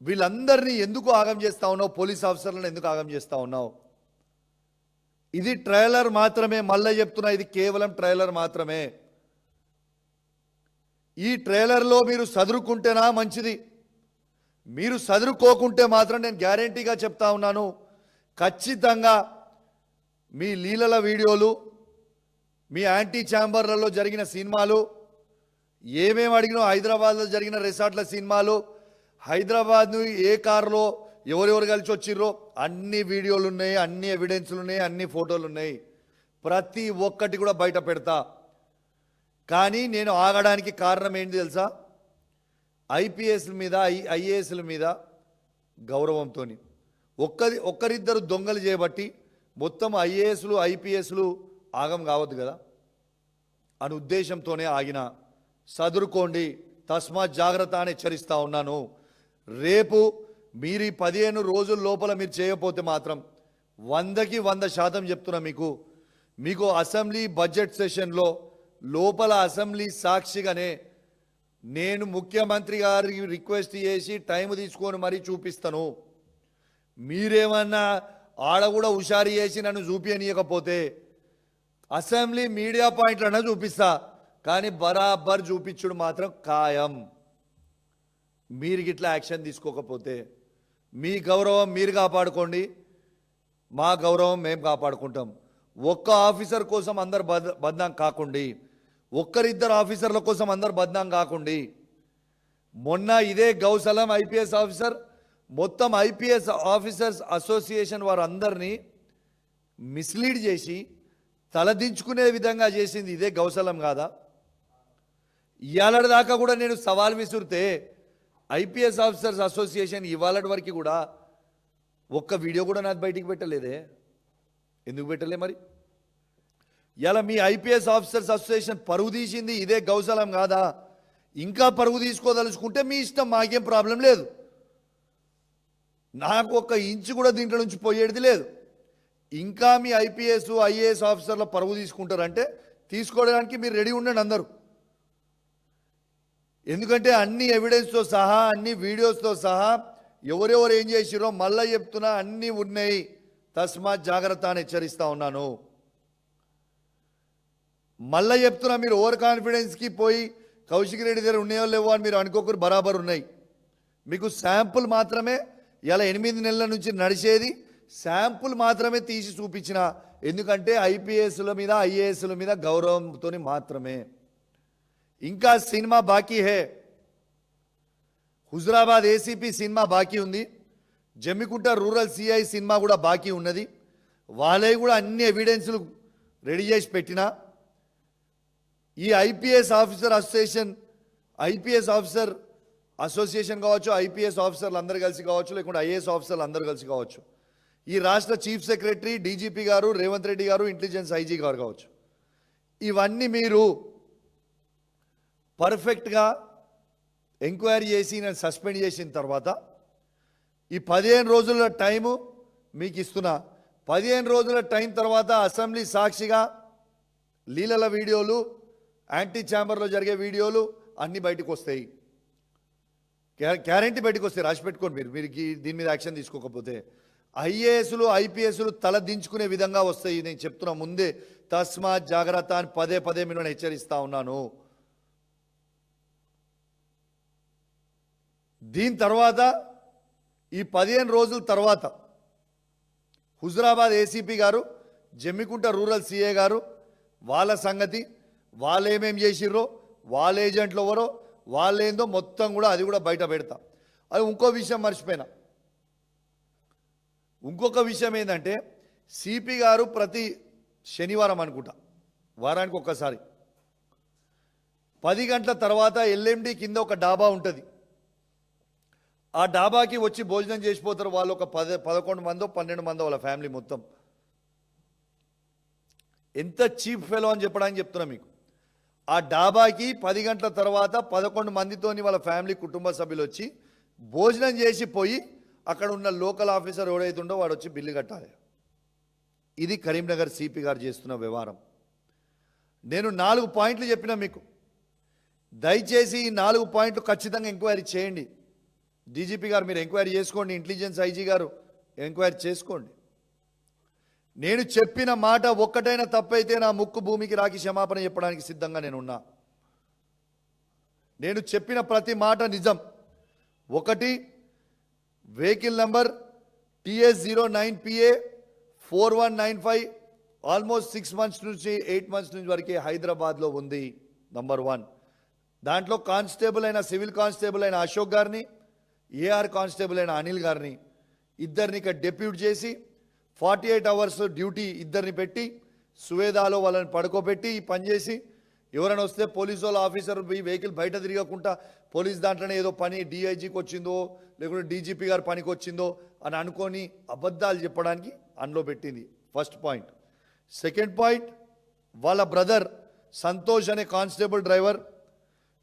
వీళ్ళందరినీ ఎందుకు ఆగం చేస్తూ ఉన్నావు? పోలీస్ ఆఫీసర్లను ఎందుకు ఆగం చేస్తూ ఉన్నావు? ఇది ట్రైలర్ మాత్రమే, మళ్ళీ చెప్తున్నా, ఇది కేవలం ట్రైలర్ మాత్రమే. ఈ ట్రైలర్లో మీరు సదురుకుంటేనా మంచిది. మీరు సదురుకోకుంటే మాత్రం నేను గ్యారంటీగా చెప్తా ఉన్నాను, ఖచ్చితంగా మీ లీలల వీడియోలు, మీ యాంటీ ఛాంబర్లలో జరిగిన సినిమాలు, ఏమేమి అడిగినో హైదరాబాద్లో జరిగిన రిసార్ట్ల సినిమాలు, హైదరాబాద్ను ఏ కారులో ఎవరెవరు కలిసి వచ్చిర్రో అన్ని వీడియోలు ఉన్నాయి, అన్ని ఎవిడెన్స్లు ఉన్నాయి, అన్ని ఫోటోలు ఉన్నాయి. ప్రతి ఒక్కటి కూడా బయట పెడతా. కానీ నేను ఆగడానికి కారణం ఏంటి తెలుసా? ఐపీఎస్ల మీద, ఐఏఎస్ల మీద గౌరవంతో ఒక్కరిద్దరు దొంగలు చేయబట్టి మొత్తం ఐఏఎస్లు ఐపీఎస్లు ఆగం కావద్దు కదా అని ఉద్దేశంతోనే ఆగిన. సదురుకోండి, తస్మాత్ జాగ్రత్త అని హెచ్చరిస్తూ ఉన్నాను. రేపు మీరు 15 రోజుల లోపల మీరు చేయకపోతే మాత్రం 100కి 100% చెప్తున్నా మీకు అసెంబ్లీ బడ్జెట్ సెషన్లో లోపల అసెంబ్లీ సాక్షిగానే నేను ముఖ్యమంత్రి గారికి రిక్వెస్ట్ చేసి టైం తీసుకొని మరీ చూపిస్తాను. మీరేమన్నా ఆడ కూడా హుషారు చేసి నన్ను చూపించనీయకపోతే అసెంబ్లీ మీడియా పాయింట్లన్నా చూపిస్తా, కానీ బరాబర్ చూపించుడు మాత్రం ఖాయం. మీరు గిట్లా యాక్షన్ తీసుకోకపోతే మీ గౌరవం మీరు కాపాడుకోండి, మా గౌరవం మేము కాపాడుకుంటాం. ఒక్క ఆఫీసర్ కోసం అందరు బద్నాం కాకండి, ఒక్కరిద్దరు ఆఫీసర్ల కోసం అందరు బద్నాం కాకండి. మొన్న ఇదే గౌసలం ఐపీఎస్ ఆఫీసర్ మొత్తం ఐపీఎస్ ఆఫీసర్స్ అసోసియేషన్ వారందరినీ మిస్లీడ్ చేసి తలదించుకునే విధంగా చేసింది ఇదే గౌసలం కాదా? ఇవాళ దాకా కూడా నేను సవాల్ విసురితే ఐపీఎస్ ఆఫీసర్స్ అసోసియేషన్ ఇవాళ వరకు కూడా ఒక్క వీడియో కూడా నాకు బయటికి పెట్టలేదే. ఎందుకు పెట్టలే మరి? ఇలా మీ ఐపీఎస్ ఆఫీసర్స్ అసోసియేషన్ పరువు తీసింది ఇదే గౌసలం కాదా? ఇంకా పరువు తీసుకోదలుచుకుంటే మీ ఇష్టం, మాకేం ప్రాబ్లం లేదు. నాకు ఒక్క ఇంచు కూడా దీంట్లో నుంచి పోయేది లేదు. ఇంకా మీ ఐపీఎస్ ఐఏఎస్ ఆఫీసర్ల పరువు తీసుకుంటారంటే తీసుకోవడానికి మీరు రెడీ ఉండండి అందరూ. ఎందుకంటే అన్ని ఎవిడెన్స్తో సహా అన్ని వీడియోస్తో సహా ఎవరెవరు ఏం చేసిరో మళ్ళీ చెప్తున్నా అన్నీ ఉన్నాయి. తస్మాత్ జాగ్రత్త అని హెచ్చరిస్తా ఉన్నాను. మళ్ళీ చెప్తున్నా, మీరు ఓవర్ కాన్ఫిడెన్స్కి పోయి కౌశిక్ రెడ్డి దగ్గర ఉన్నాయో లేవో అని మీరు అనుకోకరు, బరాబర్ ఉన్నాయి. మీకు శాంపుల్ మాత్రమే ఇలా 8 నెలల నుంచి నడిచేది శాంపుల్ మాత్రమే తీసి చూపించిన. ఎందుకంటే ఐపీఎస్ల మీద ఐఏఎస్ల మీద గౌరవంతో మాత్రమే. ఇంకా సినిమా బాకీ హే. హుజురాబాద్ ఏసీపీ సినిమా బాకీ ఉంది. జమ్మికుంట రూరల్ సిఐ సినిమా కూడా బాకీ ఉన్నది. వాళ్ళే కూడా అన్ని ఎవిడెన్స్లు రెడీ చేసి పెట్టినా ఈ ఐపీఎస్ ఆఫీసర్ అసోసియేషన్ కావచ్చు, ఐపీఎస్ ఆఫీసర్లు అందరూ కలిసి కావచ్చు, లేకుంటే ఐఏఎస్ ఆఫీసర్లు అందరూ కలిసి కావచ్చు, ఈ రాష్ట్ర చీఫ్ సెక్రటరీ డీజీపీ గారు, రేవంత్ రెడ్డి గారు, ఇంటెలిజెన్స్ ఐజీ గారు కావచ్చు, ఇవన్నీ మీరు పర్ఫెక్ట్గా ఎంక్వైరీ చేసి నేను సస్పెండ్ చేసిన తర్వాత ఈ 15 రోజుల టైము మీకు ఇస్తున్నా. 15 రోజుల టైం తర్వాత అసెంబ్లీ సాక్షిగా లీలల వీడియోలు, యాంటీ ఛాంబర్లో జరిగే వీడియోలు అన్నీ బయటకు వస్తాయి. గ్యారంటీ బయటకు వస్తాయి. రాసి పెట్టుకోండి. మీరు దీని మీద యాక్షన్ తీసుకోకపోతే ఐఏఎస్లు ఐపీఎస్లు తల దించుకునే విధంగా వస్తాయి. నేను చెప్తున్నా ముందే. తస్మాత్ జాగ్రత్త అని పదే పదే మీరు హెచ్చరిస్తా ఉన్నాను. దీని తర్వాత ఈ 15 రోజుల తర్వాత హుజురాబాద్ ఏసీపీ గారు, జమ్మికుంట రూరల్ సిఏ గారు, వాళ్ళ సంగతి, వాళ్ళు ఏమేం చేసిర్రో, వాళ్ళ ఏజెంట్లు ఎవరో, వాళ్ళేందో మొత్తం కూడా అది కూడా బయట పెడతా. అది ఇంకో విషయం మర్చిపోయినా. ఇంకొక విషయం ఏంటంటే సిపి గారు ప్రతి శనివారం అనుకుంటా, వారానికి ఒక్కసారి 10 గంటల తర్వాత ఎల్ఎండి కింద ఒక డాబా ఉంటుంది. ఆ డాబాకి వచ్చి భోజనం చేసిపోతారు వాళ్ళు. ఒక 11 మందో 12 మందో వాళ్ళ ఫ్యామిలీ మొత్తం. ఎంత చీప్ ఫెలో అని చెప్పడానికి చెప్తున్నా మీకు. ఆ డాబాకి 10 గంటల తర్వాత 11 మందితోని వాళ్ళ ఫ్యామిలీ కుటుంబ సభ్యులు వచ్చి భోజనం చేసి పోయి అక్కడ ఉన్న లోకల్ ఆఫీసర్ ఎవడైతుండో వాడు వచ్చి బిల్లు కట్టాలి. ఇది కరీంనగర్ సిపి గారు చేస్తున్న వ్యవహారం. నేను 4 పాయింట్లు చెప్పినా మీకు. దయచేసి ఈ 4 పాయింట్లు ఖచ్చితంగా ఎంక్వైరీ చేయండి. డీజీపీ గారు మీరు ఎంక్వైరీ చేసుకోండి, ఇంటెలిజెన్స్ ఐజీ గారు ఎంక్వైరీ చేసుకోండి. నేను చెప్పిన మాట ఒక్కటైనా తప్పైతే నా ముక్కు భూమికి రాకి క్షమాపణ చెప్పడానికి సిద్ధంగా నేనున్నా. నేను చెప్పిన ప్రతి మాట నిజం. 1 vehicle number TS09PA 4195 almost 6 months నుంచి 8 మంత్స్ నుంచి వరకే హైదరాబాద్లో ఉంది. నంబర్ 1. దాంట్లో కానిస్టేబుల్ అయిన సివిల్ కానిస్టేబుల్ అయిన అశోక్ గారిని, ఏఆర్ కానిస్టేబుల్ అయిన అనిల్ గారిని ఇద్దరిని ఇక్కడ డెప్యూట్ చేసి 48 అవర్స్ డ్యూటీ ఇద్దరిని పెట్టి సువేదాలో వాళ్ళని పడుకోబెట్టి పనిచేసి ఎవరైనా వస్తే పోలీసు వాళ్ళ ఆఫీసర్ ఈ వెహికల్ బయట తిరగకుండా పోలీస్ దాంట్లోనే ఏదో పని డిఐజీకి వచ్చిందో లేకుంటే డీజీపీ గారు పనికి వచ్చిందో అని అనుకొని అబద్ధాలు చెప్పడానికి అందులో పెట్టింది. First point. సెకండ్ పాయింట్, వాళ్ళ బ్రదర్ సంతోష్ అనే constable driver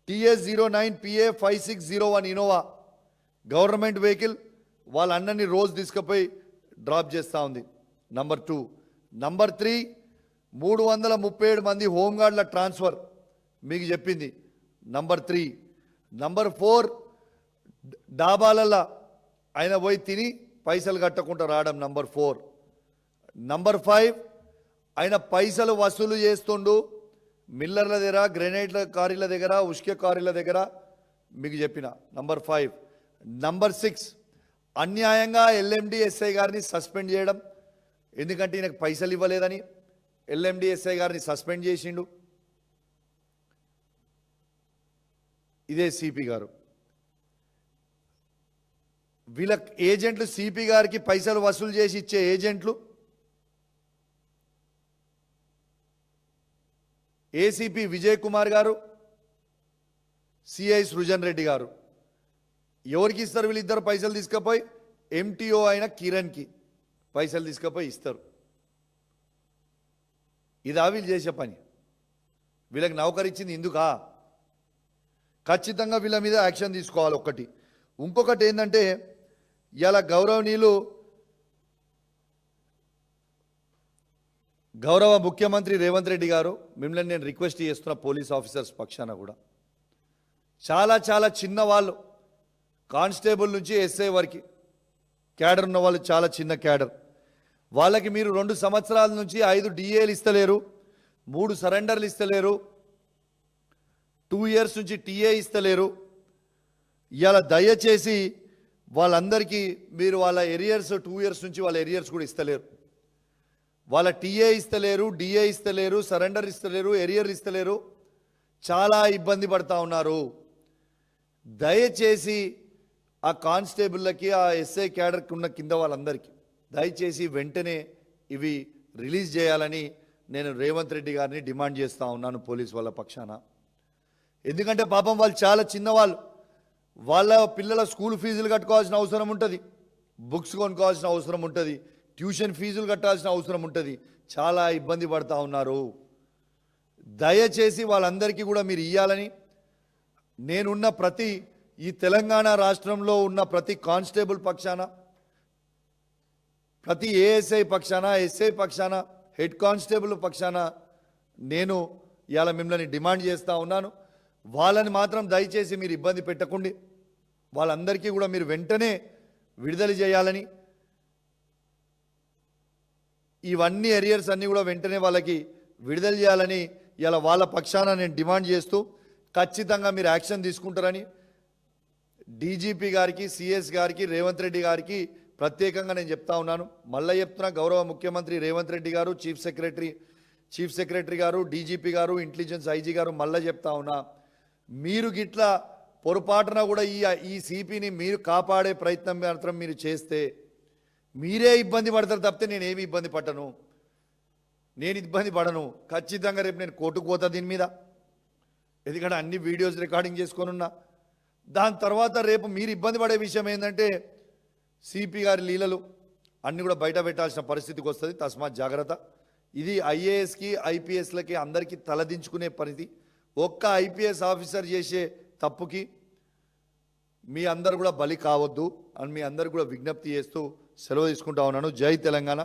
TS09PA 5601 Innova government vehicle వాళ్ళ అన్నని రోజు తీసుకుపోయి డ్రాప్ చేస్తూ ఉంది. నంబర్ 2. నంబర్ 3, 337 మంది హోంగార్డుల ట్రాన్స్ఫర్ మీకు చెప్పింది. నంబర్ 3. నంబర్ 4, డాబాలల్లో ఆయన పోయి తిని పైసలు కట్టకుండా రావడం. నంబర్ 4. నంబర్ 5, ఆయన పైసలు వసూలు చేస్తుండు మిల్లర్ల దగ్గర, గ్రెనైడ్ల కారీల దగ్గర, ఉష్కే కారీల దగ్గర మీకు చెప్పిన. నంబర్ 5. నంబర్ 6, అన్యాయంగా ఎల్ఎండి ఎస్ఐ గారిని సస్పెండ్ చేయడం. ఎందుకంటే ఈయనకు పైసలు ఇవ్వలేదని ఎల్ఎండి ఎస్ఐ గారిని సస్పెండ్ చేసిండు. ఇదే సిపి గారు. వీళ్ళ ఏజెంట్లు, సిపి గారికి పైసలు వసూలు చేసి ఇచ్చే ఏజెంట్లు ఏసీపీ విజయ్ కుమార్ గారు, సిఐ సృజన్ రెడ్డి గారు. ఎవరికి ఇస్తారు వీళ్ళిద్దరు పైసలు తీసుకుపోయి? ఎంటీఓ అయిన కిరణ్కి పైసలు తీసుకుపోయి ఇస్తారు. ఇదా వీళ్ళు చేసే పని? వీళ్ళకి నౌకరిచ్చింది ఇందుకా? ఖచ్చితంగా వీళ్ళ మీద యాక్షన్ తీసుకోవాలి. ఒకటి. ఇంకొకటి ఏంటంటే ఇలా గౌరవనీయులు గౌరవ ముఖ్యమంత్రి రేవంత్ రెడ్డి గారు, మిమ్మల్ని నేను రిక్వెస్ట్ చేస్తున్న పోలీస్ ఆఫీసర్స్ పక్షాన కూడా చాలా చాలా చిన్న వాళ్ళు, కానిస్టేబుల్ నుంచి ఎస్ఐ వరకు క్యాడర్ ఉన్న వాళ్ళు చాలా చిన్న క్యాడర్. వాళ్ళకి మీరు 2 సంవత్సరాల నుంచి 5 డిఏలు ఇస్తలేరు, 3 సరెండర్లు ఇస్తలేరు, 2 ఇయర్స్ నుంచి టీఏ ఇస్తలేరు. ఇవాళ దయచేసి వాళ్ళందరికీ మీరు వాళ్ళ ఎరియర్స్ 2 ఇయర్స్ నుంచి వాళ్ళ ఎరియర్స్ కూడా ఇస్తలేరు. వాళ్ళ టీఏ ఇస్తలేరు, డిఏ ఇస్తలేరు, సరెండర్ ఇస్తలేరు, ఎరియర్ ఇస్తలేరు. చాలా ఇబ్బంది పడతా ఉన్నారు. దయచేసి ఆ కానిస్టేబుల్లకి, ఆ ఎస్ఐ క్యాడర్కి ఉన్న కింద వాళ్ళందరికీ దయచేసి వెంటనే ఇవి రిలీజ్ చేయాలని నేను రేవంత్ రెడ్డి గారిని డిమాండ్ చేస్తూ ఉన్నాను పోలీస్ వాళ్ళ పక్షాన. ఎందుకంటే పాపం వాళ్ళు చాలా చిన్నవాళ్ళు, వాళ్ళ పిల్లల స్కూల్ ఫీజులు కట్టుకోవాల్సిన అవసరం ఉంటుంది, బుక్స్ కొనుక్కోవాల్సిన అవసరం ఉంటుంది, ట్యూషన్ ఫీజులు కట్టాల్సిన అవసరం ఉంటుంది. చాలా ఇబ్బంది పడతా ఉన్నారు. దయచేసి వాళ్ళందరికీ కూడా మీరు ఇవ్వాలని నేనున్న ఈ తెలంగాణ రాష్ట్రంలో ఉన్న ప్రతి కానిస్టేబుల్ పక్షాన, ప్రతి ఏఎస్ఐ పక్షాన, ఎస్ఐ పక్షాన, హెడ్ కానిస్టేబుల్ పక్షాన నేను ఇవాళ మిమ్మల్ని డిమాండ్ చేస్తూ ఉన్నాను. వాళ్ళని మాత్రం దయచేసి మీరు ఇబ్బంది పెట్టకండి. వాళ్ళందరికీ కూడా మీరు వెంటనే విడుదల చేయాలని, ఇవన్నీ ఎరియర్స్ అన్నీ కూడా వెంటనే వాళ్ళకి విడుదల చేయాలని ఇలా వాళ్ళ పక్షాన నేను డిమాండ్ చేస్తూ, ఖచ్చితంగా మీరు యాక్షన్ తీసుకుంటారని డీజీపీ గారికి, సిఎస్ గారికి, రేవంత్ రెడ్డి గారికి ప్రత్యేకంగా నేను చెప్తా ఉన్నాను. మళ్ళీ చెప్తున్నా, గౌరవ ముఖ్యమంత్రి రేవంత్ రెడ్డి గారు, చీఫ్ సెక్రటరీ గారు, డీజీపీ గారు, ఇంటెలిజెన్స్ ఐజీ గారు, మళ్ళీ చెప్తా ఉన్నా, మీరు గిట్లా పొరపాటున కూడా ఈ సిపిని మీరు కాపాడే ప్రయత్నం మాత్రం మీరు చేస్తే మీరే ఇబ్బంది పడతారు తప్పితే నేనేమి ఇబ్బంది పడను. ఖచ్చితంగా రేపు నేను కోర్టుకు పోతా దీని మీద. ఎందుకంటే అన్ని వీడియోస్ రికార్డింగ్ చేసుకొనున్నా. దాని తర్వాత రేపు మీరు ఇబ్బంది పడే విషయం ఏంటంటే సిపి గారి లీలలు అన్నీ కూడా బయట పెట్టాల్సిన పరిస్థితికి వస్తుంది. తస్మాత్ జాగ్రత్త. ఇది ఐఏఎస్కి, ఐపీఎస్లకి అందరికీ తలదించుకునే పరిస్థితి. ఒక్క ఐపీఎస్ ఆఫీసర్ చేసే తప్పుకి మీ అందరు కూడా బలి కావద్దు అని మీ అందరు కూడా విజ్ఞప్తి చేస్తూ సెలవు తీసుకుంటా ఉన్నాను. జై తెలంగాణ.